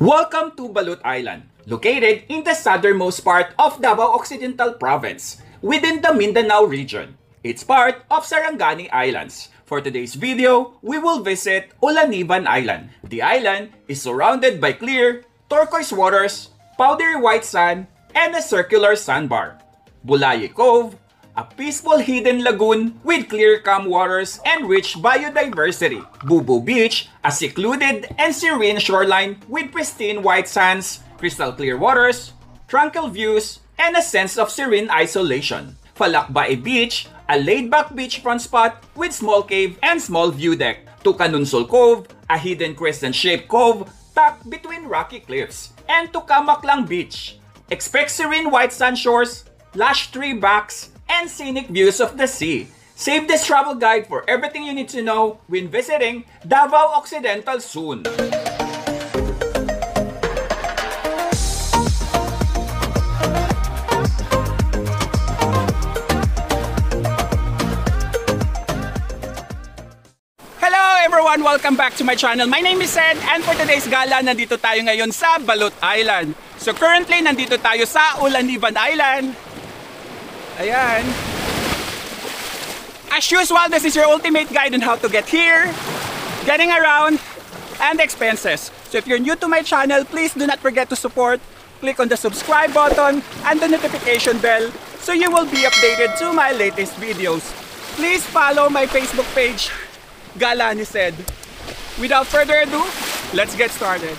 Welcome to Balut Island, located in the southernmost part of Davao Occidental Province, within the Mindanao region. It's part of Sarangani Islands. For today's video, we will visit Olaniban Island. The island is surrounded by clear, turquoise waters, powdery white sand, and a circular sandbar. Bulaye Cove, a peaceful hidden lagoon with clear calm waters and rich biodiversity. Bubu Beach, a secluded and serene shoreline with pristine white sands, crystal clear waters, tranquil views, and a sense of serene isolation. Falakbae Beach, a laid-back beachfront spot with small cave and small view deck. Tukanunsol Cove, a hidden crescent-shaped cove tucked between rocky cliffs. And Tukamaklang Beach. Expect serene white sand shores, lush tree backs, and scenic views of the sea. Save this travel guide for everything you need to know when visiting Davao Occidental soon. Hello everyone! Welcome back to my channel. My name is Ed, and for today's gala, nandito tayo ngayon sa Balut Island. So currently, nandito tayo sa Olaniban Island. Ayan. As usual, this is your ultimate guide on how to get here, getting around, and expenses. So if you're new to my channel, please do not forget to support. Click on the subscribe button and the notification bell so you will be updated to my latest videos. Please follow my Facebook page, Gala ni Sed. Without further ado, let's get started.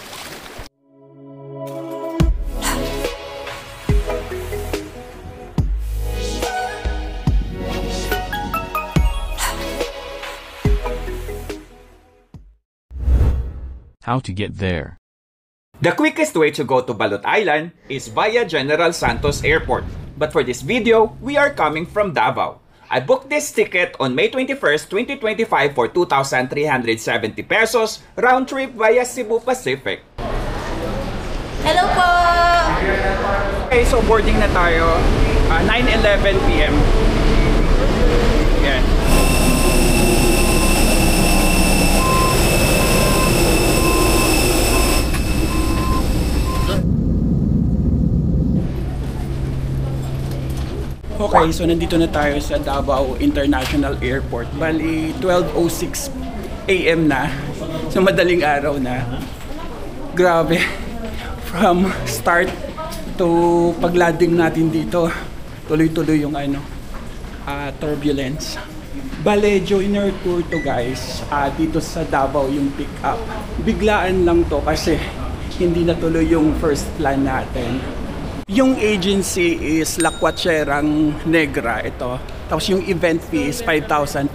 How to get there. The quickest way to go to Balut Island is via General Santos Airport. But for this video, we are coming from Davao. I booked this ticket on May 21st, 2025 for 2,370 pesos, round trip via Cebu Pacific. Hello po! Okay, so boarding na tayo. 9:11 PM. Yan. Okay, so nandito na tayo sa Davao International Airport. Bali, 12:06 AM na. So madaling araw na. Grabe. From start to paglanding natin dito, tuloy-tuloy yung turbulence. Bale, joiner tour to guys. Dito sa Davao yung pick up. Biglaan lang to kasi hindi natuloy yung first plan natin. Yung agency is La Cuacherang Negra, ito. Tapos yung event fee is 5,500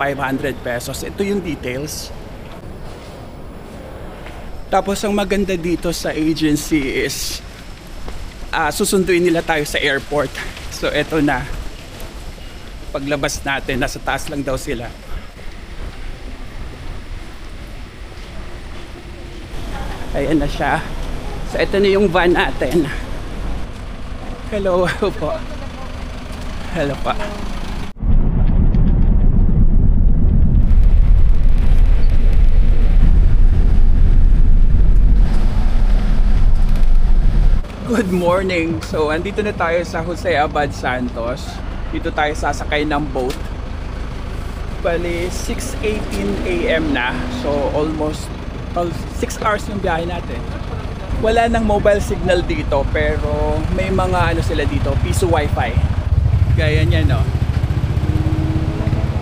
pesos. Ito yung details. Tapos ang maganda dito sa agency is susunduin nila tayo sa airport. So ito na. Paglabas natin, nasa taas lang daw sila. Ayan na siya. So ito na yung van natin. Hello po. Hello pa. Good morning. So, andito na tayo sa Jose Abad Santos. Dito tayo sasakay ng boat. Bali, 6:18 AM na. So, almost 6 hours yung biyahe natin. Wala nang mobile signal dito, pero may mga sila dito, piso wifi. Gaya niya, no?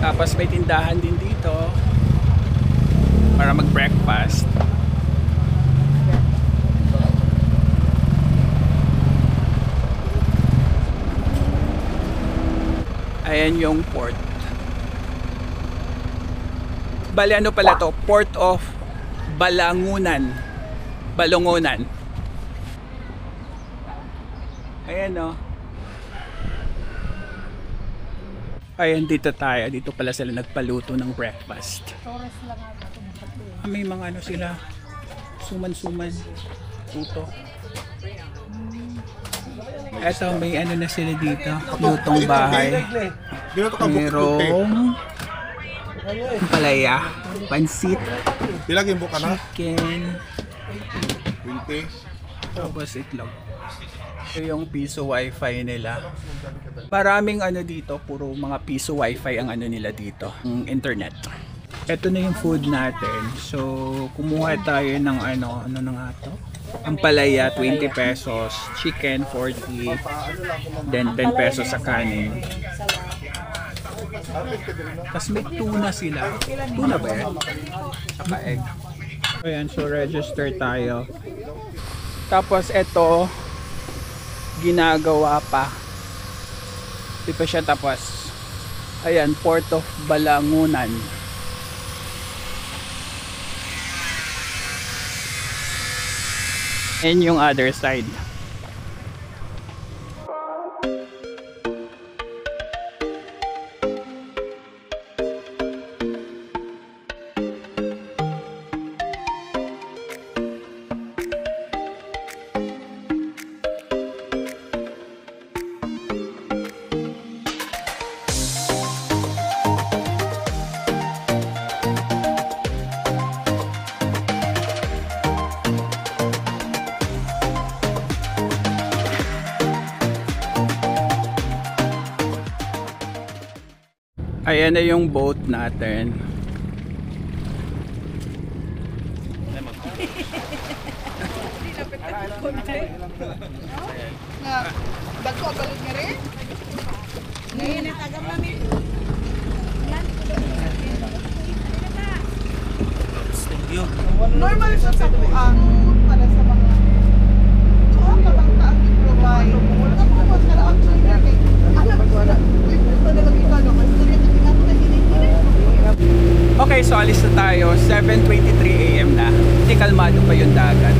Tapos may tindahan din dito para mag-breakfast. Ayan yung port. Bali, ano pala to? Port of Balongonan. Ayan o. Ayan, dito tayo. Dito pala sila nagpaluto ng breakfast. May mga sila. Suman-suman. Tuto. Eto, may na sila dito. Lutong bahay. Merong palaya, pansit, Pilagin mo ka na? chicken, 20. Tapos itlog. Ito yung piso wifi nila. Maraming ano dito, puro mga piso wifi ang ano nila dito, ang internet. Ito na yung food natin. So, kumuha tayo ng ano na nga to? Ang palaya, 20 pesos. Chicken, 40. Then, 10 pesos sa kanin. Tapos may tuna sila. Tuna ba yan? Saka egg. Ayan, so register tayo. Tapos ito, ginagawa pa. Di pa siya tapos. Ayan, Port of Balangunan. And yung other side. Ayan na yung boat natin. Bago balot nga rin. Ngayon na tagam namin. Normal siya sa buang para sa mga kapangtaan i-provide. Wala na po mas kalaang siya kay alam ko na. Okay, so alis na tayo. 7:23 AM na. Hindi kalmado pa yung dagat.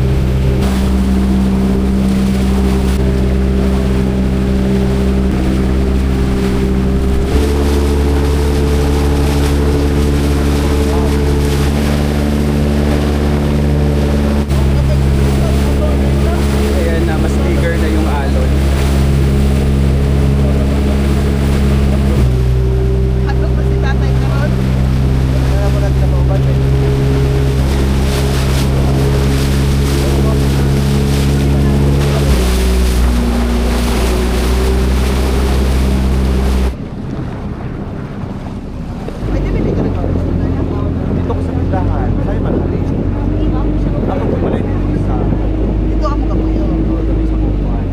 Ayan na, mas bigger na yung alon. Hatlog pa si tatay karon. Pwede bili ka rin ba? Dito ko sa tindahan, sa'yo malaki. Ako ko pala dito sa Dito ako kapuyo. sa kukuhan.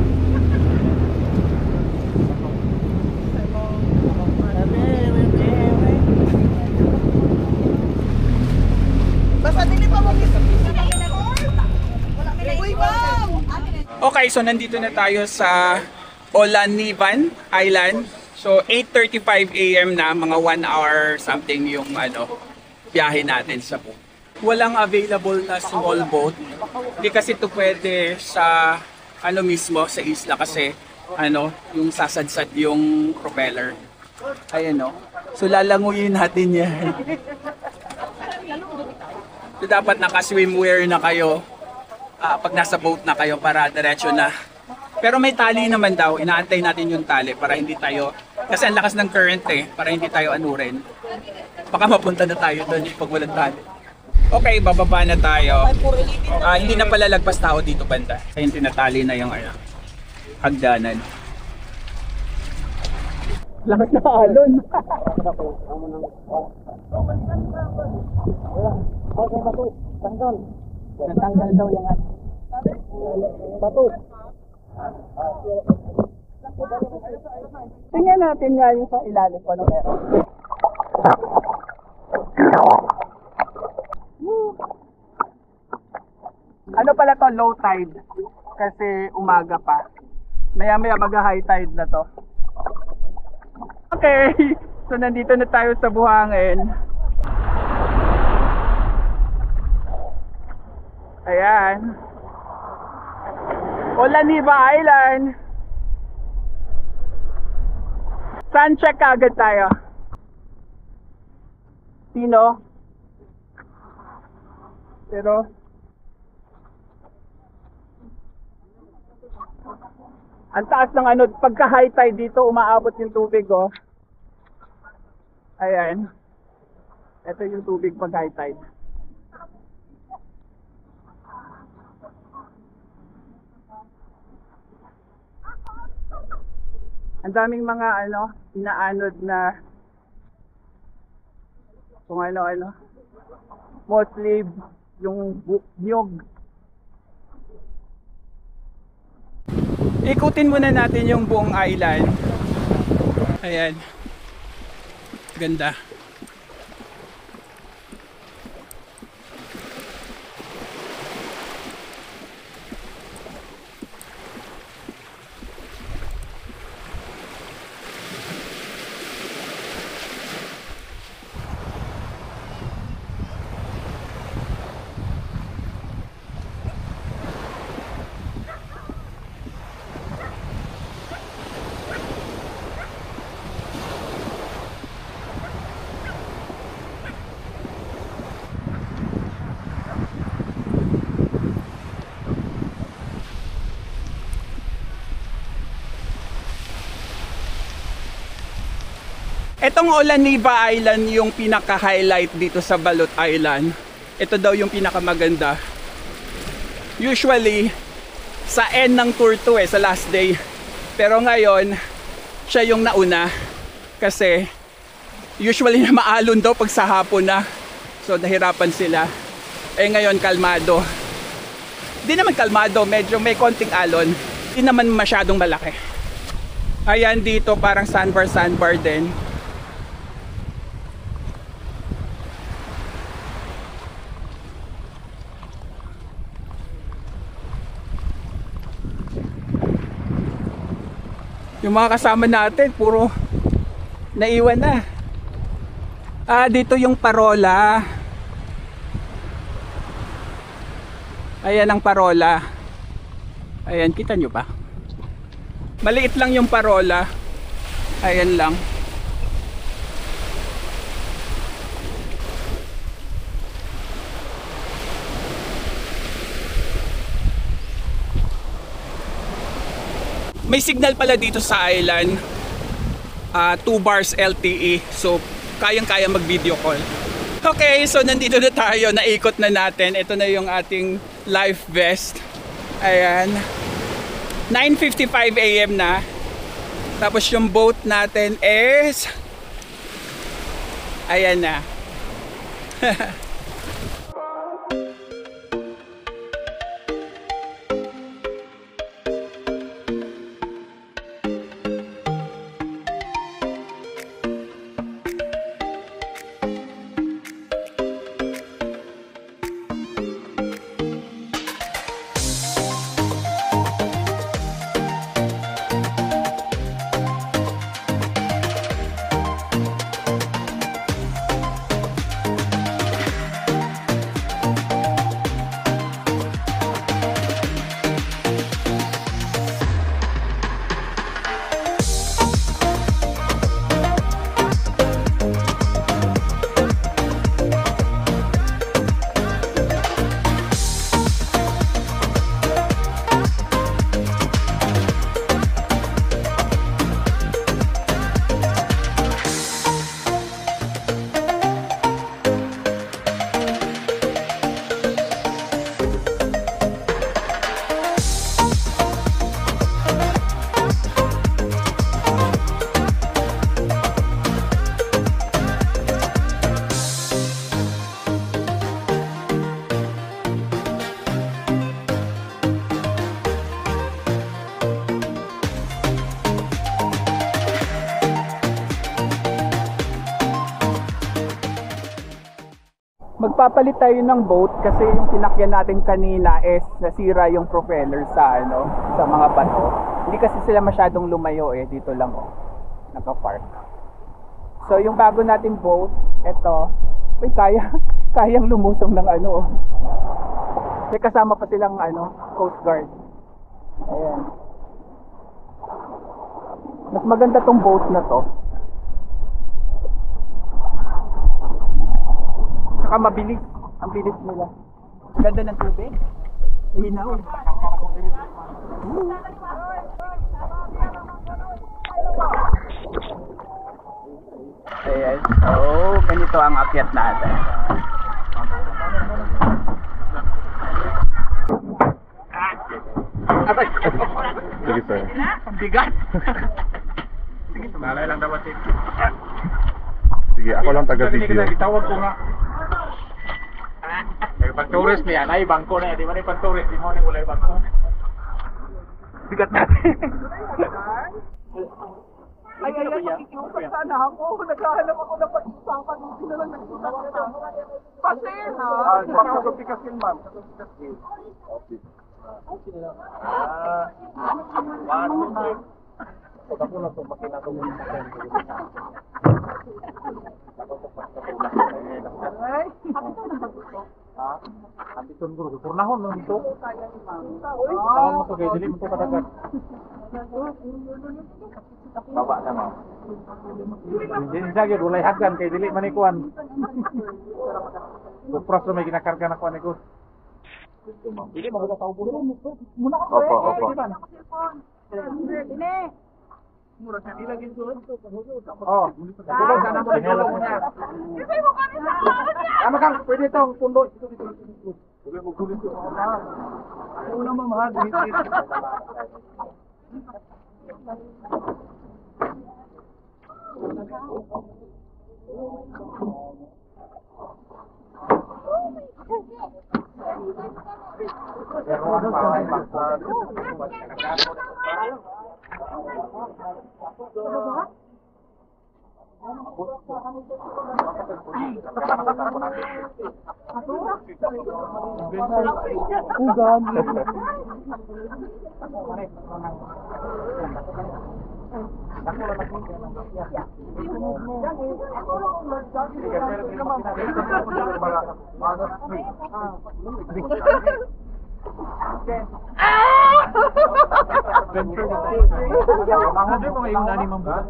Basta dili pa mo gisa. Uy, wow! Okay, so nandito na tayo sa Olaniban Island. So 8:35 AM na, mga 1 hour something yung biyahe natin sa boat. Walang available na small boat. Hindi kasi ito pwede sa mismo sa isla kasi yung sasadsad yung propeller. Ayan So lalanguyin natin yan. So dapat naka-swimwear na kayo pag nasa boat na kayo para diretso na. Pero may tali naman daw, inaantay natin yung tali para hindi tayo, kasi ang lakas ng current para hindi tayo anurin. Baka mapunta na tayo doon pag walang tali. Okay, bababa na tayo. Hindi na pala lagpas tao dito banda. Kaya tinatali na yung hagdanan. Lakas na alon. Natanggal daw yung bato. Tingnan natin nga yung sa ilalim ko ng meron. Ano pala to, low tide? Kasi umaga pa. Maya maya mag-high tide na to. Okay, so nandito na tayo sa buhangin. Ayan. Olaniba Island. Sun check agad tayo. Sino? Pero ang taas ng pagka high tide dito umaabot yung tubig Ayan. Ito yung tubig pag high tide. Ang daming mga inaanod na kung ano-ano. Mostly yung nyog. Ikutin muna natin yung buong island. Ayan. Ganda. Etong Olaniva Island yung pinaka-highlight dito sa Balot Island. Ito daw yung pinakamaganda. Usually, sa end ng tour to sa last day. Pero ngayon, siya yung nauna. Kasi, usually na maalon daw pag sa hapon na. So, nahirapan sila. Eh ngayon, kalmado. Di naman kalmado, medyo may konting alon. Di naman masyadong malaki. Ayan dito, parang sandbar din. Yung mga kasama natin, puro naiwan na. Dito yung Parola. Ayan ang Parola. Ayan, kita nyo ba? Maliit lang yung Parola. Ayan lang. May signal pala dito sa island, 2 bars LTE, so kayang-kaya mag-video call. Okay, so nandito na tayo, naikot na natin. Ito na yung ating life vest. Ayan, 9:55 AM na. Tapos yung boat natin is, ayan na. Magpapalit tayo ng boat kasi yung sinakyan natin kanina is nasira yung propeller sa sa mga bato. Hindi kasi sila masyadong lumayo dito lang naka-park. So yung bago nating boat, eto, kayang lumusong ng May kasama pa silang Coast Guard. Ayan. Mas maganda tong boat na to. Saka mabilis. Ang bilis nila. Ganda ng tubig. Linaw. Ayan. So, ganito ang akyat natin. Sige, sir. Ang bigat. Alay lang dapat eh. Sige, ako lang taga-video. Gitawag ko nga. Pag tourist niya, ay bangko na yan. Di ba ni pag tourist, di mo na wala yung bangko. Bigat natin. Ay, makikiusap sana ako. Naghahanap ako ng pag-usapan. Hindi na lang nag-usap ka na. Pasin, ha? Baka magpikas yun, ma'am. Ako lang itong makina ko muna sa Ay, Ha? Anditon ko, purnahon mo ito. uy. Tahon mo ito, kaya dili mo ito kadagat. Baba na, ma'am. Hindi siya yun, ulay hagdan, kaya dili manikuan. Kupras na may ginakarga na kuan ko. Dili mo ba tao po? Muna ka, Opo, pre. opo. Dine. Mura ka ilagin doon. Oh, tulog na naman yung tulog niya. Kasi mo kami sa Ano kang, pwede itong pundo. Pwede mo kulit ito. Una mamahal, Ano mo yung nani mong buhat?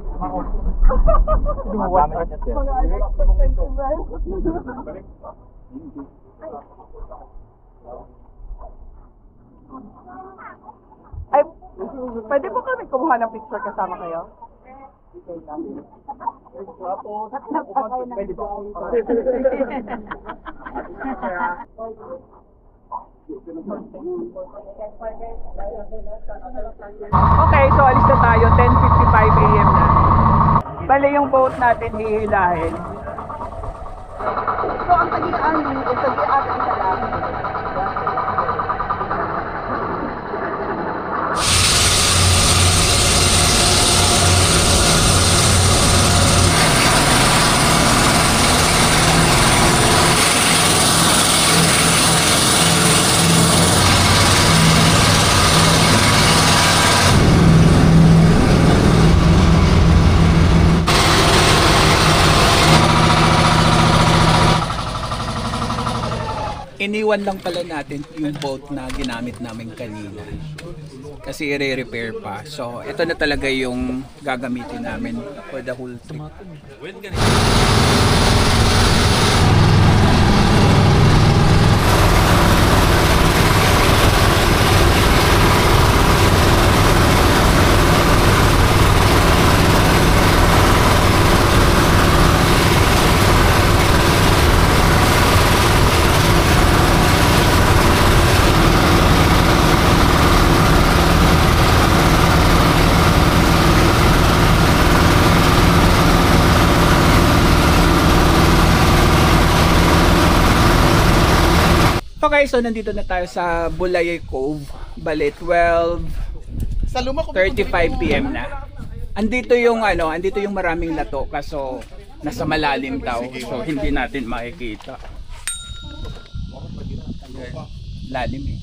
Ay, pwede po kami kumuha ng picture kasama kayo? Okay, so alis na tayo. 10:55 AM na. Bale yung boat natin hihilahin. So, ang tagian, isa lang. Iniwan lang pala natin yung boat na ginamit namin kanina. Kasi i-repair pa. So, ito na talaga yung gagamitin namin for the whole trip. Okay, so nandito na tayo sa Bulayay Cove. Bale, 12:35 PM na. Andito yung andito yung maraming lato kaso nasa malalim daw. So hindi natin makikita. Lalim eh.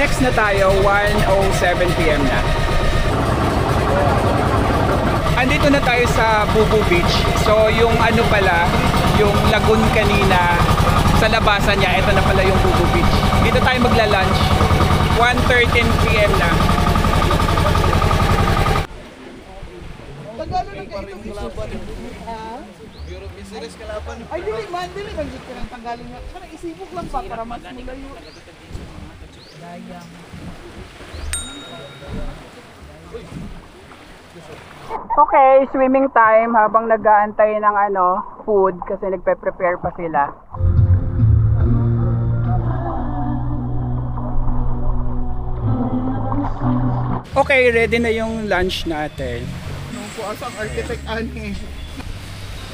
Next na tayo, 1:07 PM na. Andito na tayo sa Bubu Beach. So yung ano pala, yung lagoon kanina, sa labasan niya, ito na pala yung Bubu Beach. Dito tayo magla-lunch. 1:13 PM na. Tagalo na kayo itong kalaban. Ay, dili man, dili man dito ng tanggalin nga. Para isibok lang pa para mas mulayo. Dayang. Okay, swimming time habang nag-aantay ng food kasi nagpe-prepare pa sila. Okay, ready na yung lunch natin. Nung po asang architect ani.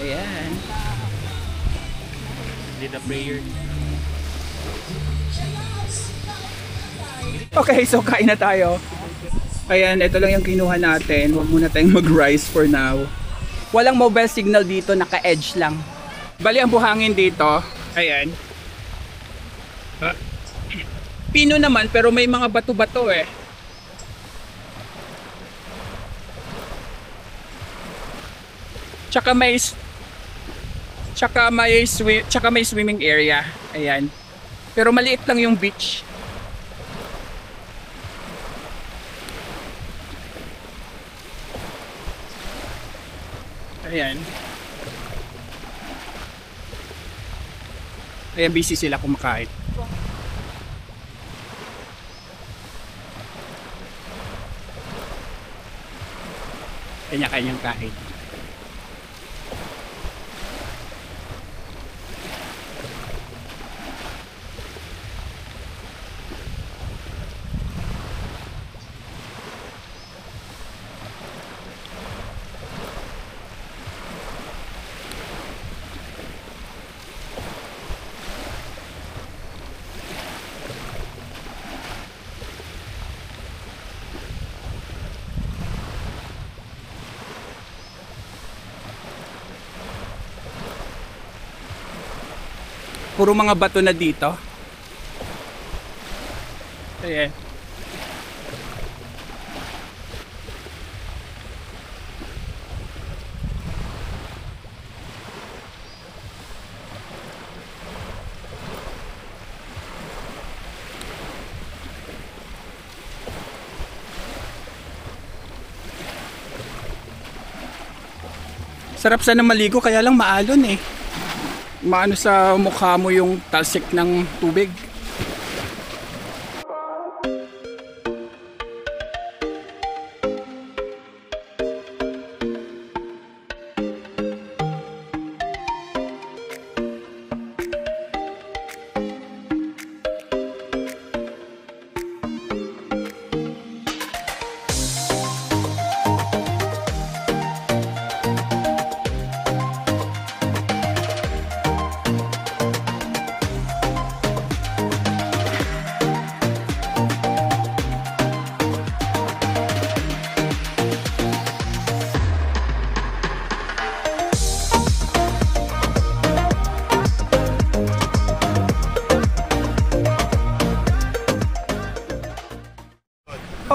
Ayan. Did a prayer. Okay, so kain na tayo. Ayan, ito lang yung kinuha natin. Huwag muna tayong mag-rice for now. Walang mobile signal dito, naka-edge lang. Bali ang buhangin dito. Ayan. Pino naman, pero may mga bato-bato eh. Tsaka may swimming area. Ayan. Pero maliit lang yung beach. Ayan. Ayan, busy sila kumakain. Kanya-kanyang kain. Puro mga bato na dito. Ayan. Sarap sana maligo kaya lang maalon eh. Maano sa mukha mo yung talsik ng tubig.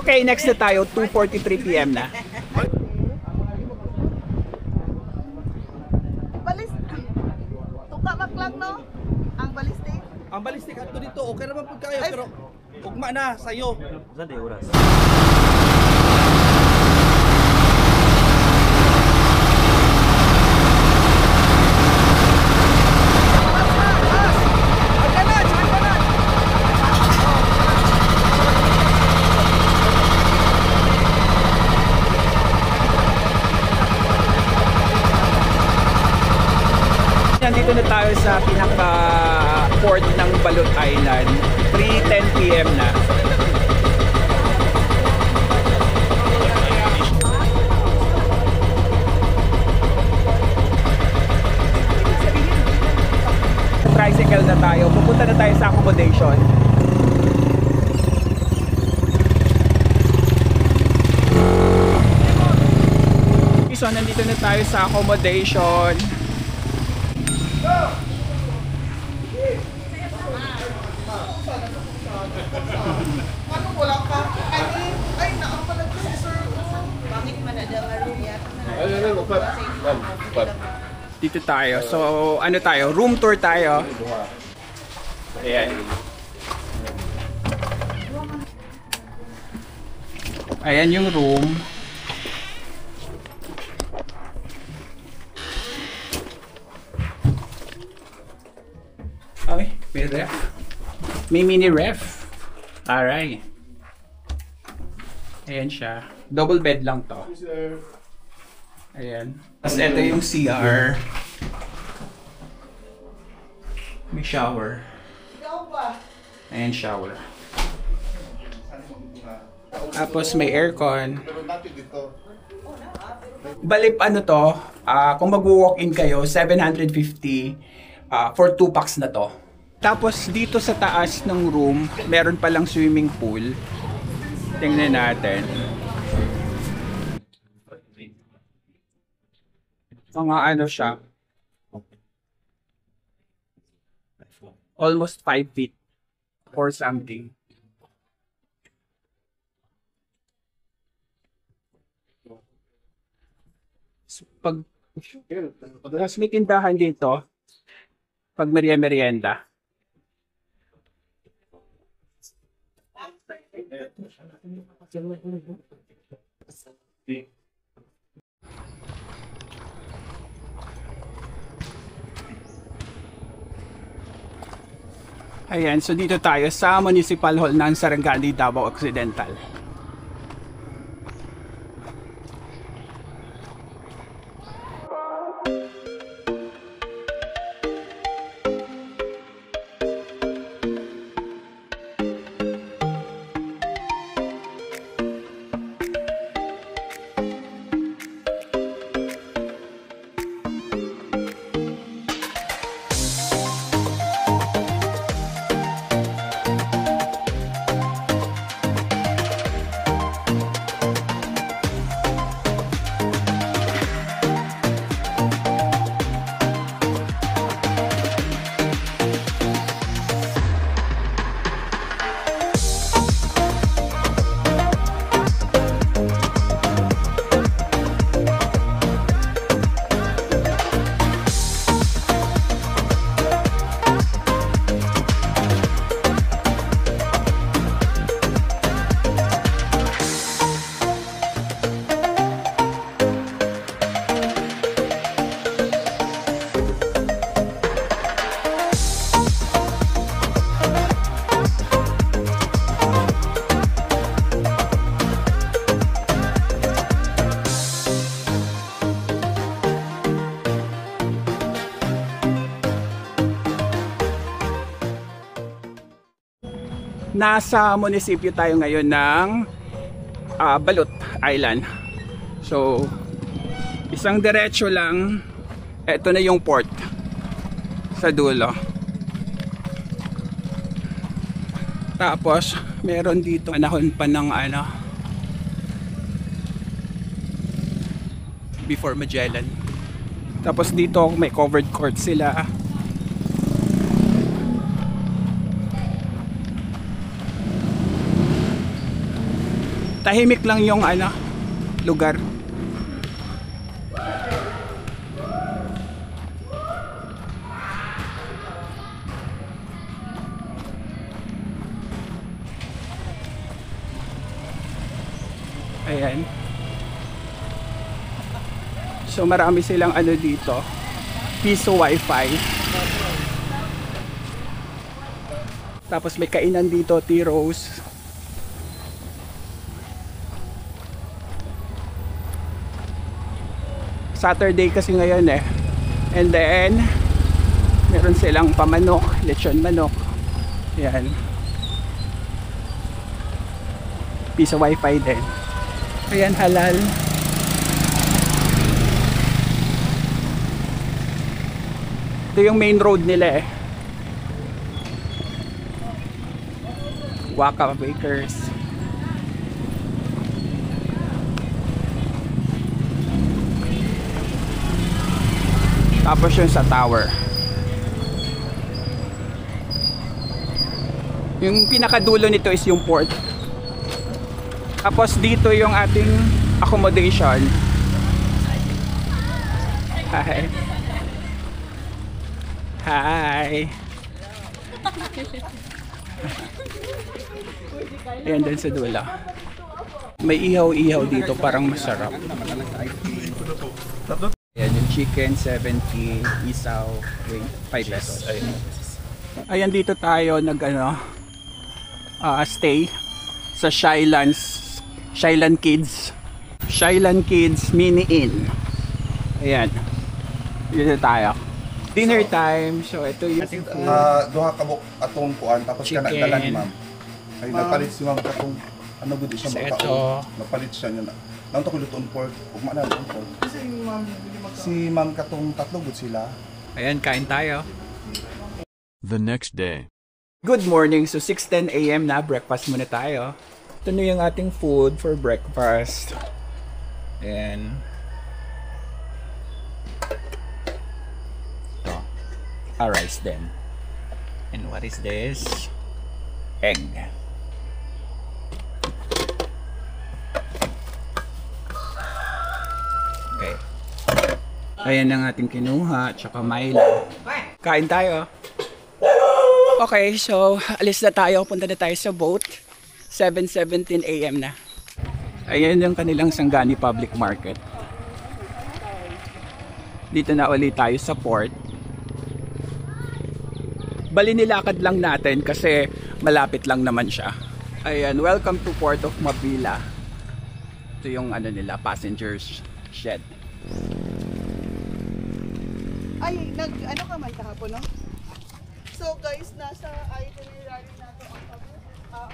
Okay, next na tayo, 2:43 PM na. Tuka maklang no? Ang balistik. Ang balistik ato dito, okay naman po kayo, pero ugma na sa'yo. Saan di oras? Nandito na tayo sa pinaka-port ng Balot Island. 3:10 PM na. Tricycle na tayo. Pupunta na tayo sa accommodation. So, nandito na tayo sa accommodation. Dito tayo. So, ano tayo? Room tour tayo. Ayan. Ayan yung room. Ay, may ref. May mini ref. Alright. Ayan siya. Double bed lang to. Ayan. Tapos ito yung CR. May shower. Ayan, shower. Tapos may aircon. Balip ano to, kung mag-walk-in kayo, 750 for 2 packs na to. Tapos dito sa taas ng room, meron palang swimming pool. Tingnan natin. Mga ano siya. Almost 5 feet or something. So, pag may tindahan dito, pag merienda. Ayan, so dito tayo sa Municipal Hall ng Sarangani, Davao Occidental. Nasa munisipyo tayo ngayon ng Balot Island. So, isang diretso lang, eto na yung port sa dulo. Tapos, meron dito panahon pa ng ano, before Magellan. Tapos dito may covered court sila. Tahimik lang yung ano, lugar. Ayan. So marami silang ano dito, piso wifi. Tapos may kainan dito, T-Rose. Saturday kasi ngayon eh. And then meron silang pamanok, lechon manok. Yan. Piso wifi din. Ayan, halal. Ito yung main road nila eh. Waka Bakers. Tapos yun sa tower. Yung pinakadulo nito is yung port. Tapos dito yung ating accommodation. Hi. Hi! Ayan din sa dulo. May ihaw-ihaw dito, parang masarap. Ayan yung chicken, 70, isaw, 5 pesos. Ayan dito tayo stay sa Shyland Kids Mini Inn. Ayan. Dito tayo. Dinner time. So ito yung Duha ka buk atong kuan tapos Chicken. kana dala ni ma'am. Ay napalit si ma'am katong ano gud siya So, makaon. ito. Napalit siya niya na. Nang to ko luton pork, ug man na luton pork. Si ma'am katong tatlo gud sila. Ayan, kain tayo. The next day. Good morning. So 6:10 AM na, breakfast muna tayo. Ito na yung ating food for breakfast. Ayan. Ito. A rice then. And what is this? Egg. Okay. Ayan ang ating kinuha, tsaka Milo. Kain tayo. Okay, so alis na tayo. Punta na tayo sa boat. 7:17 AM na. Ayan yung kanilang Sarangani Public Market. Dito na ulit tayo sa port. Bali nilakad lang natin kasi malapit lang naman siya. Ayan, welcome to Port of Mabila. Ito yung nila, passengers shed. Ay, ano ka man kahapon, no? So guys, nasa itinerary natin ang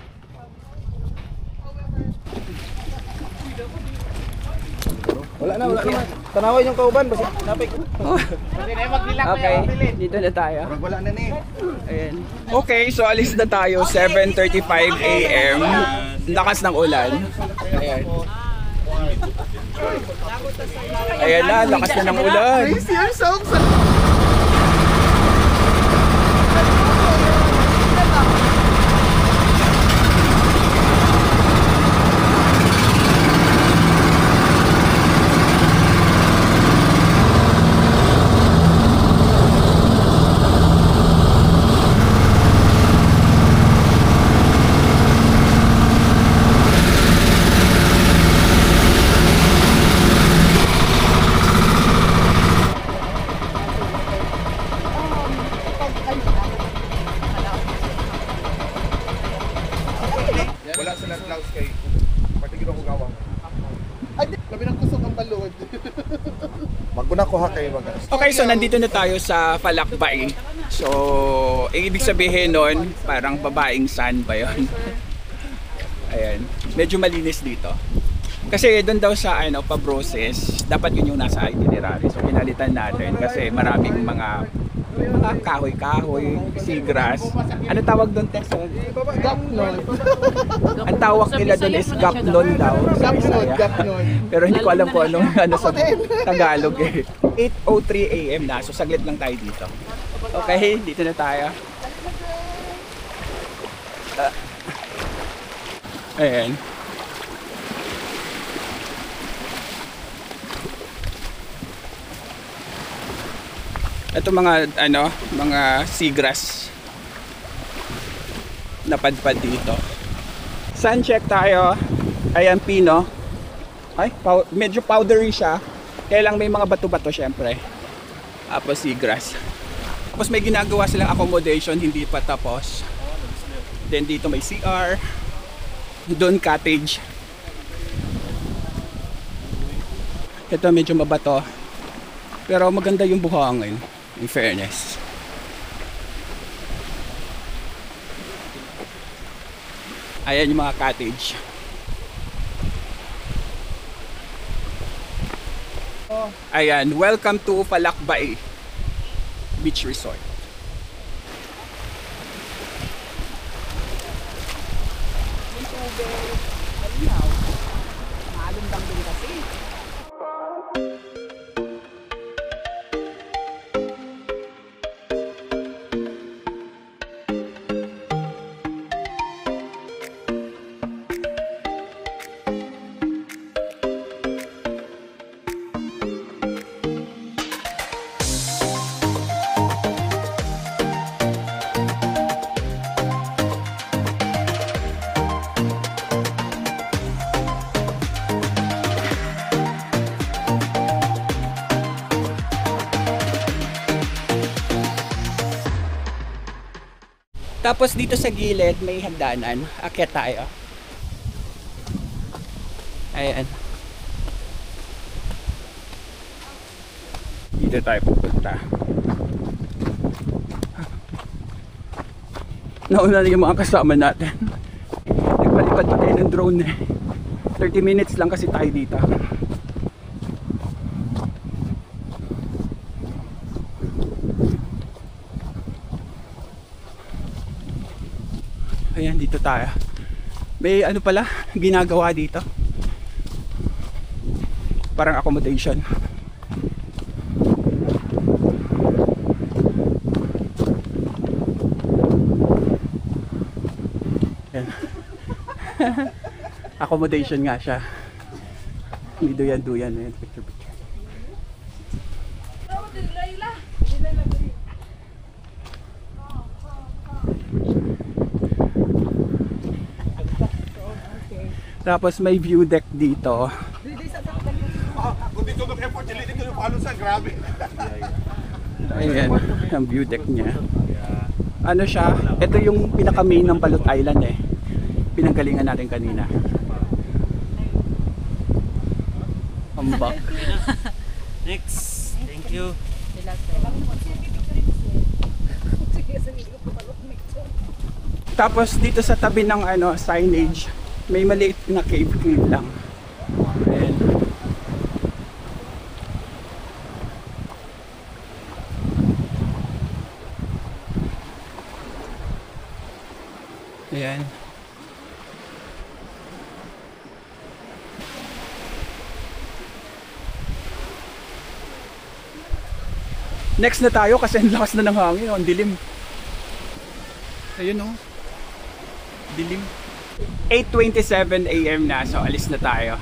Wala na. Tanaway yung kauban basi napay ko. Okay, dito na tayo. Murag wala na ni. Ayan. Okay, so alis na tayo. 7:35 AM. Lakas ng ulan. Ayan. Ayan na, lakas na ng ulan. Brace yourself sa... Wala sila clouds kay patigiro ko gawang. Ay, labi ng kusog ang balod. Maguna ko ha kay bagas. Okay, so nandito na tayo sa Falakbay. So, ibig sabihin nun, parang babaeng sand ba yun? Ayan. Medyo malinis dito. Kasi doon daw sa Pabrosis, dapat yun yung nasa itinerary. So, pinalitan natin kasi maraming mga kahoy-kahoy, seagrass. Ano tawag doon, Tess? Gapnon. Ang tawag nila doon is gapnon daw. Sa Bisaya. Gapnon. Pero hindi ko alam kung anong sa Tagalog eh. 8:03 AM na, so saglit lang tayo dito. Okay, dito na tayo. Ayan. Ito mga mga seagrass napadpad dito. Sun check tayo. Ayan, pino. Ay, medyo powdery siya. Kaya lang may mga bato-bato syempre. Tapos seagrass. Tapos may ginagawa silang accommodation, hindi pa tapos. Then dito may CR. Doon cottage. Ito medyo mabato. Pero maganda yung buhangin. In fairness. Ayan yung mga cottage. Ayan, welcome to Falakbay Beach Resort. Tapos dito sa gilid may hagdanan. Akyat tayo. Ayan. Dito tayo pupunta. Nauna na yung mga kasama natin. Nagpalipad pa tayo ng drone eh. 30 minutes lang kasi tayo dito. Ayan, dito tayo. May ano pala, ginagawa dito. Parang accommodation. Ayan. Accommodation nga siya. Hindi duyan-duyan. Ayan, picture. Tapos may view deck dito. Ayan, ang view deck niya. Ano siya? Ito yung pinaka main ng Balot Island eh. Pinanggalingan natin kanina. Ambak. Next. Thank you. Tapos dito sa tabi ng ano signage, may maliit na cave lang. Ayan. Ayan. Next na tayo kasi ang lakas na ng hangin, ang dilim. Ayun oh. Dilim. 8:27 AM na, so alis na tayo.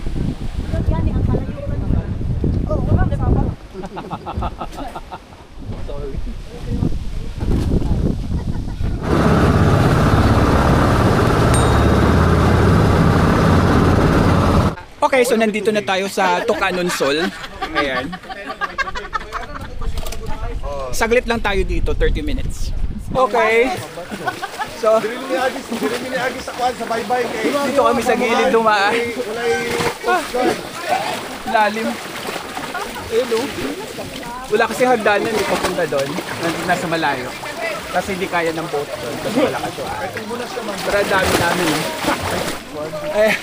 Sorry. Okay, so nandito na tayo sa Tucanon Sol. Ayan. Saglit lang tayo dito, 30 minutes. Okay. So, dito kami sa gilid dumaan. Lalim. Ayun o. Wala kasi hagdanan eh, papunta doon. Nasa malayo. Kasi hindi kaya ng boat doon. Kasi wala ka siya. Pero ang dami namin eh.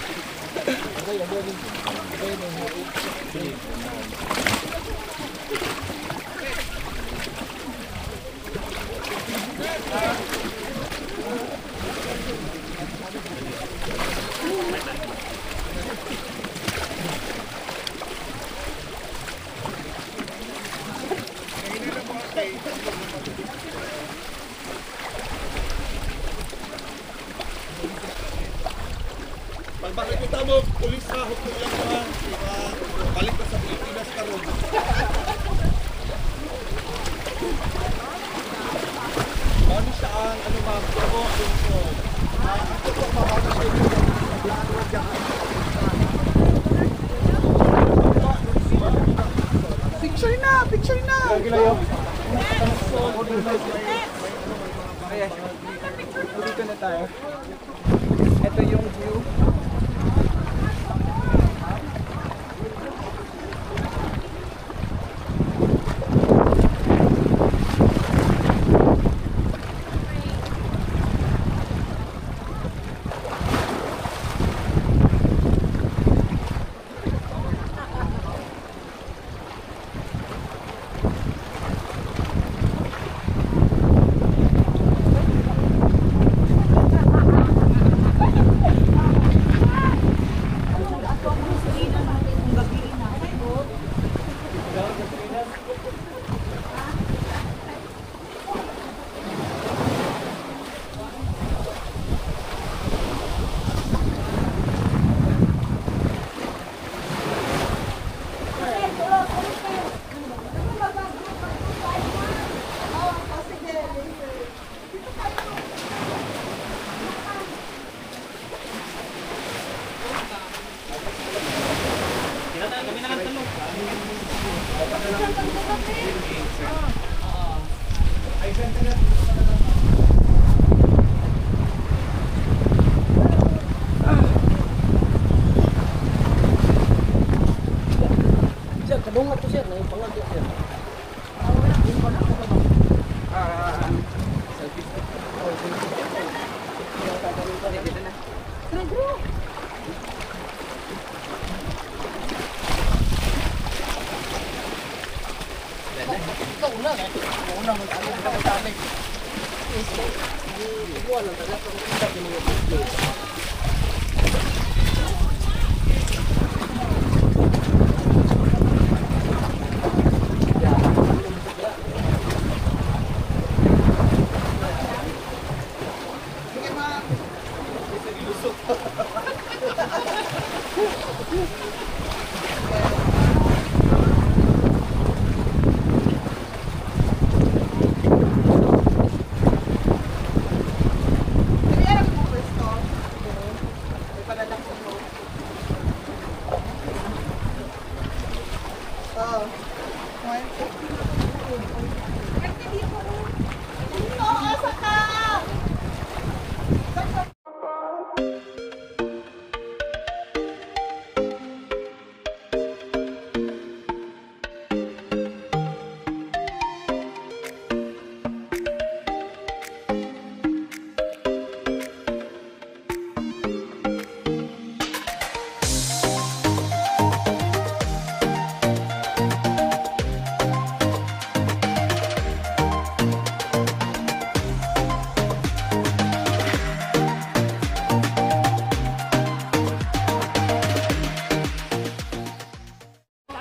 Bakit kita mo, pulis sa hukong lang naman, balik ka sa Pilipinas ka ron. Ano siya ang, ano ma'am, ako, ito po, paano siya yung picture na, picture na! Ayan, dito na tayo. Ito yung view.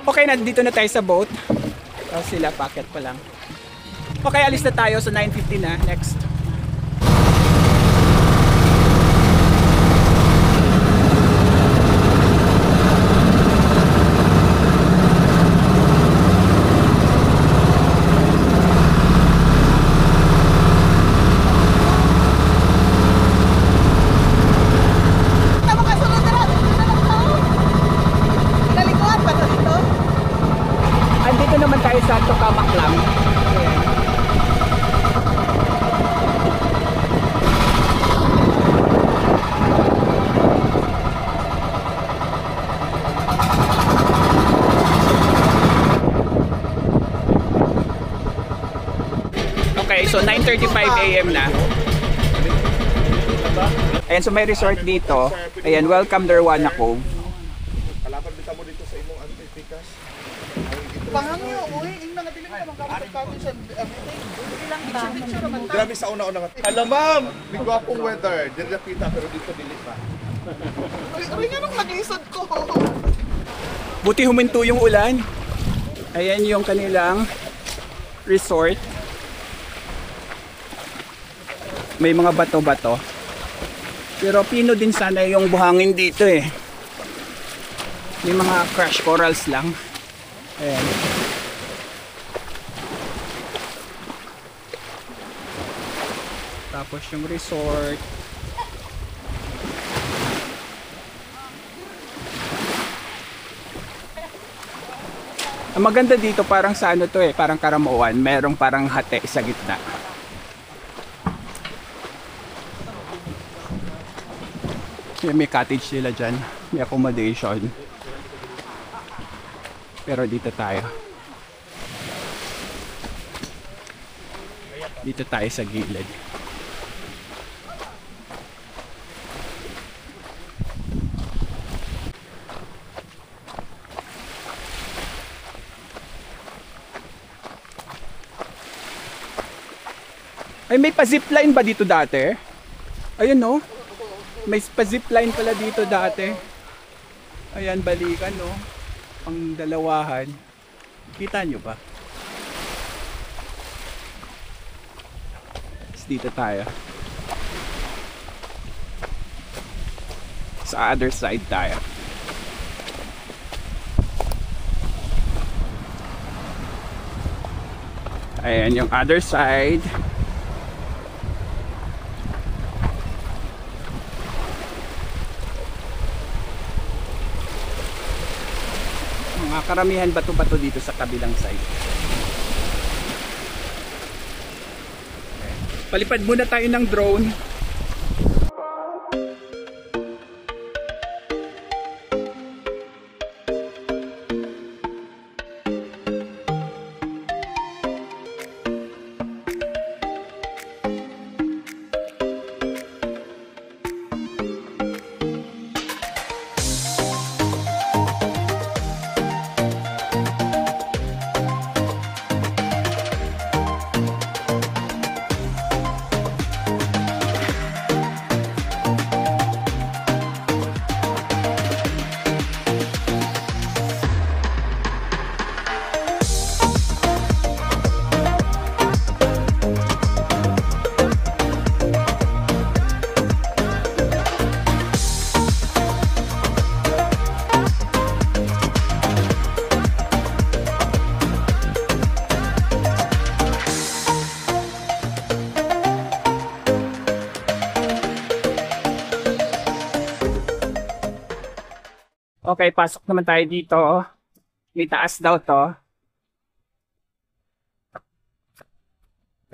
Okay, nandito na tayo sa boat. Tapos sila, packet pa lang. Okay, alis na tayo sa 9:50 na. Next. Andito naman tayo sa Tokamaklam. Ayan. Okay, so 9:35 AM na. Ayan, so may resort dito. Ayan, welcome Derwana Cove. Kalaban bitaw mo dito sa imong antipikas. Pangangyo, uy, yung mga dilim ka, magkakapit sa everything. Ilang picture naman ta. Grabe sa una-una nga. Alam ma'am, may gwapong weather. Diyan kita pero dito dili pa. Uy, nga nung nag-isod ko. Buti huminto yung ulan. Ayan yung kanilang resort. May mga bato-bato. Pero pino din sana yung buhangin dito eh. May mga crash corals lang. Ayan. Tapos yung resort. Ang maganda dito parang sa ano to eh, parang Karamuan, merong parang hate sa gitna. May cottage sila dyan, may accommodation. Pero dito tayo. Dito tayo sa gilid. Ay, may pa-zipline ba dito dati? Ayun no. May pa-zipline pala dito dati. Ayan, balikan no. Pang dalawahan. Kita nyo ba? Dito tayo. Sa other side tayo. Ayan yung other side. Mga karamihan bato-bato dito sa kabilang side. Palipad muna tayo ng drone. Okay, pasok naman tayo dito. May taas daw to.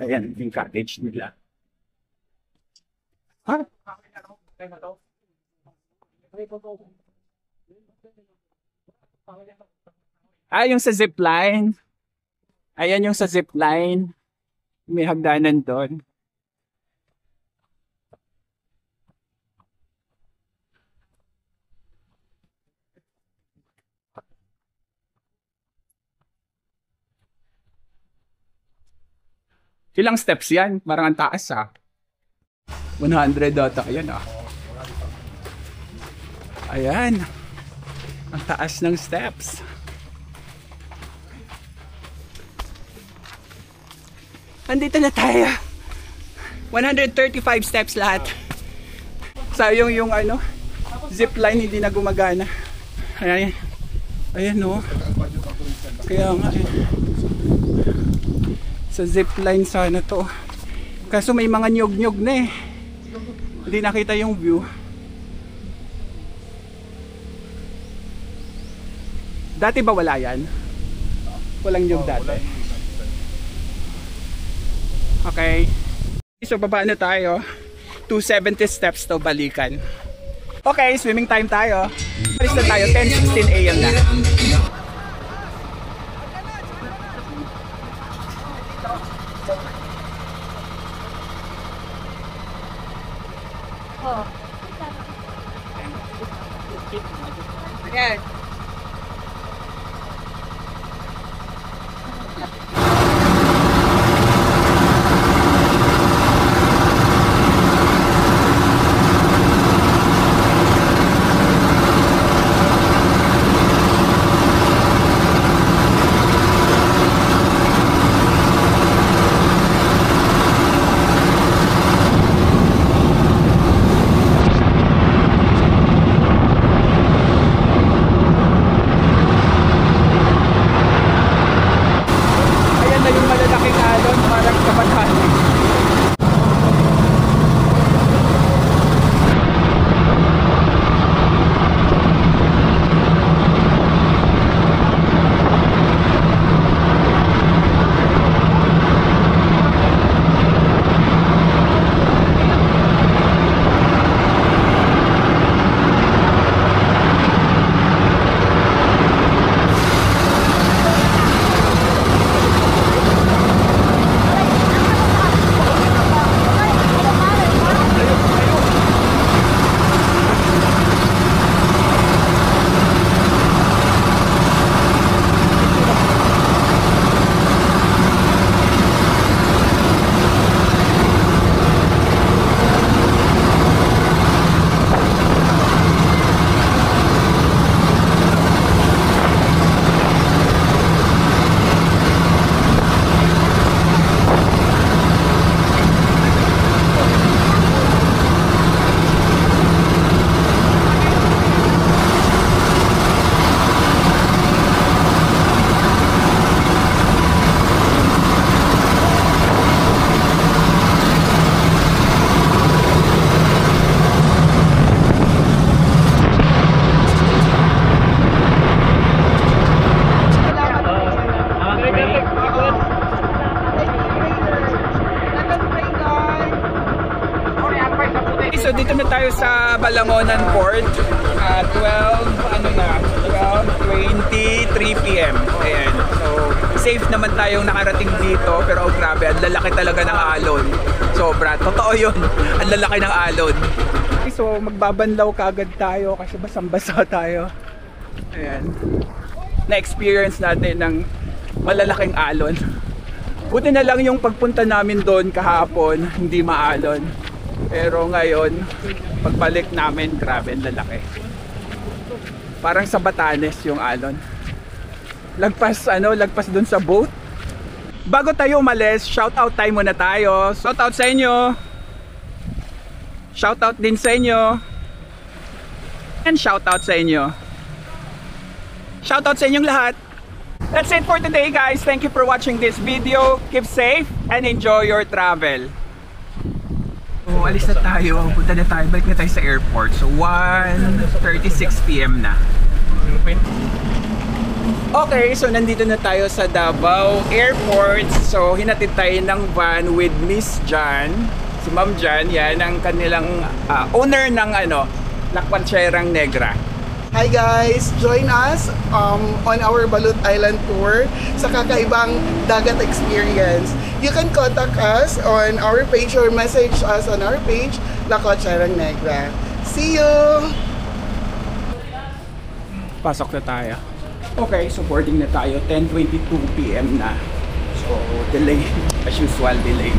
Ayan, yung cottage nila. Ha? Yung sa zipline. Ayan yung sa zipline. May hagdanan doon. Ilang steps yan? Parang ang taas 100 ata. Ayan Ayan. Ang taas ng steps. Andito na tayo. 135 steps lahat. Sayang yung zipline hindi na gumagana. Ayan. Ayan Kaya nga sa zipline sana to. Kaso may mga nyog-nyog na Hindi nakita yung view. Dati ba wala yan? Walang nyog dati. Okay. So baba na tayo. 270 steps to balikan. Okay, swimming time tayo. Alis na tayo, 10:16 AM na. Ayan. So dito na tayo sa Balangonan Port. 12:23 PM. Ayan. So safe naman tayong nakarating dito, pero grabe, ang lalaki talaga ng alon. Sobra, totoo 'yun. Ang lalaki ng alon. So magbabanlaw kagad tayo kasi basang-basa tayo. Ayan. Na-experience natin ng malalaking alon. Buti na lang yung pagpunta namin doon kahapon, hindi maalon. Pero ngayon, pagbalik namin, grabe, lalaki. Parang sa Batanes yung alon. Lagpas doon sa boat. Bago tayo umalis, shoutout time muna tayo. Shoutout sa inyo. Shoutout din sa inyo. And shoutout sa inyo. Shoutout sa inyong lahat. That's it for today, guys. Thank you for watching this video. Keep safe and enjoy your travel. So, alis na tayo. Punta na tayo. Balik na tayo sa airport. So, 1:36 PM na. Lupin. Okay, so nandito na tayo sa Davao Airport. So hinatid tayo ng van with Miss Jan. Si Ma'am Jan, yan ang kanilang owner ng Lakwancherang Negra. Hi guys! Join us on our Balut Island tour sa kakaibang dagat experience. You can contact us on our page or message us on our page, Lakwancherang Negra. See you! Pasok na tayo. Okay, so boarding na tayo. 10:22 PM na. So, delay. As usual, delay.